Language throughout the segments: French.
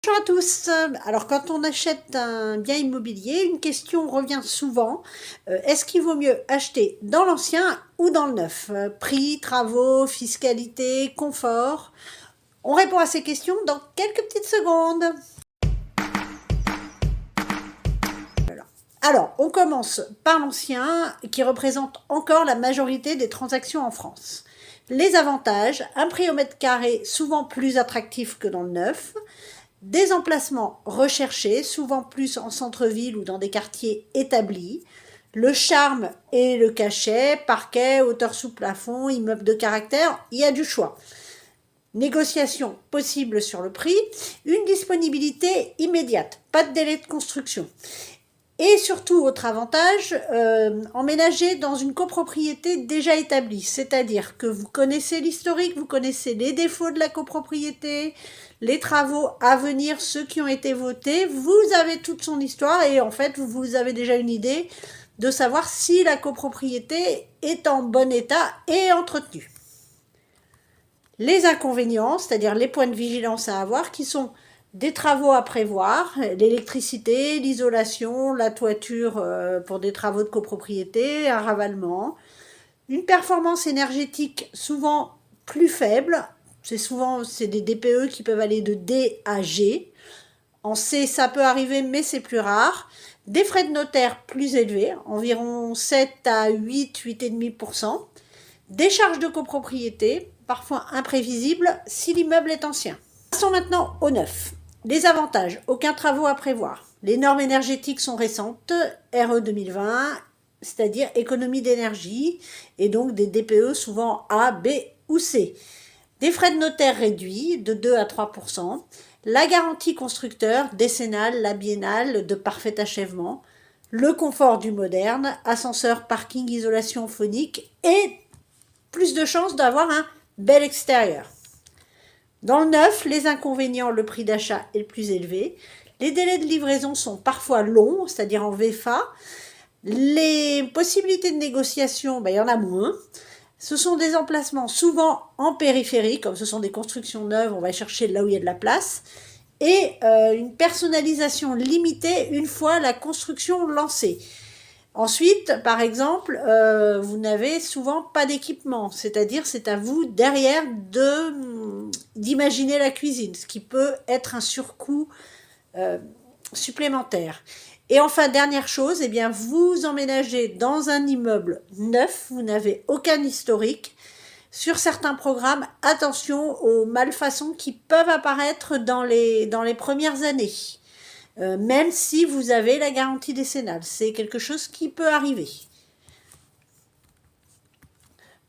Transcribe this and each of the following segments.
Bonjour à tous. Alors quand on achète un bien immobilier, une question revient souvent. Est-ce qu'il vaut mieux acheter dans l'ancien ou dans le neuf? Prix, travaux, fiscalité, confort. On répond à ces questions dans quelques petites secondes. Alors, on commence par l'ancien qui représente encore la majorité des transactions en France. Les avantages, un prix au mètre carré souvent plus attractif que dans le neuf, des emplacements recherchés, souvent plus en centre-ville ou dans des quartiers établis, le charme et le cachet, parquet, hauteur sous plafond, immeuble de caractère, il y a du choix. Négociation possible sur le prix, une disponibilité immédiate, pas de délai de construction. Et surtout, autre avantage, emménager dans une copropriété déjà établie, c'est-à-dire que vous connaissez l'historique, vous connaissez les défauts de la copropriété, les travaux à venir, ceux qui ont été votés, vous avez toute son histoire et en fait, vous avez déjà une idée de savoir si la copropriété est en bon état et entretenue. Les inconvénients, c'est-à-dire les points de vigilance à avoir, qui sont des travaux à prévoir, l'électricité, l'isolation, la toiture pour des travaux de copropriété, un ravalement, une performance énergétique souvent plus faible, c'est des DPE qui peuvent aller de D à G. En C, ça peut arriver, mais c'est plus rare. Des frais de notaire plus élevés, environ 7 à 8,5%. Des charges de copropriété, parfois imprévisibles si l'immeuble est ancien. Passons maintenant au neuf. Les avantages, aucun travaux à prévoir. Les normes énergétiques sont récentes, RE 2020, c'est-à-dire économie d'énergie, et donc des DPE souvent A, B ou C. Des frais de notaire réduits de 2 à 3%. La garantie constructeur, décennale, la biennale, de parfait achèvement. Le confort du moderne, ascenseur, parking, isolation phonique et plus de chances d'avoir un bel extérieur. Dans le neuf, les inconvénients, le prix d'achat est le plus élevé. Les délais de livraison sont parfois longs, c'est-à-dire en VFA. Les possibilités de négociation, il y en a moins. Ce sont des emplacements souvent en périphérie, comme ce sont des constructions neuves, on va chercher là où il y a de la place. Et une personnalisation limitée une fois la construction lancée. Ensuite, par exemple, vous n'avez souvent pas d'équipement, c'est-à-dire c'est à vous derrière d'imaginer la cuisine, ce qui peut être un surcoût supplémentaire. Et enfin, dernière chose, eh bien, vous emménagez dans un immeuble neuf, vous n'avez aucun historique. Sur certains programmes, attention aux malfaçons qui peuvent apparaître dans les premières années. Même si vous avez la garantie décennale. C'est quelque chose qui peut arriver.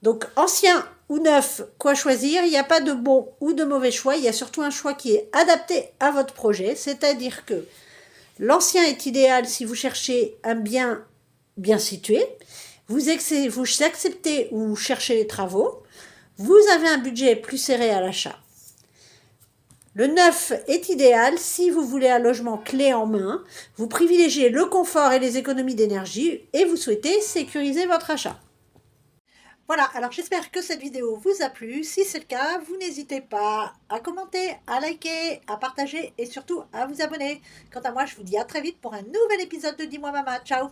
Donc, ancien ou neuf, quoi choisir? Il n'y a pas de bon ou de mauvais choix. Il y a surtout un choix qui est adapté à votre projet. C'est-à-dire que l'ancien est idéal si vous cherchez un bien bien situé. Vous acceptez ou cherchez les travaux. Vous avez un budget plus serré à l'achat. Le neuf est idéal si vous voulez un logement clé en main, vous privilégiez le confort et les économies d'énergie et vous souhaitez sécuriser votre achat. Voilà, alors j'espère que cette vidéo vous a plu. Si c'est le cas, vous n'hésitez pas à commenter, à liker, à partager et surtout à vous abonner. Quant à moi, je vous dis à très vite pour un nouvel épisode de Dis-moi Maman. Ciao!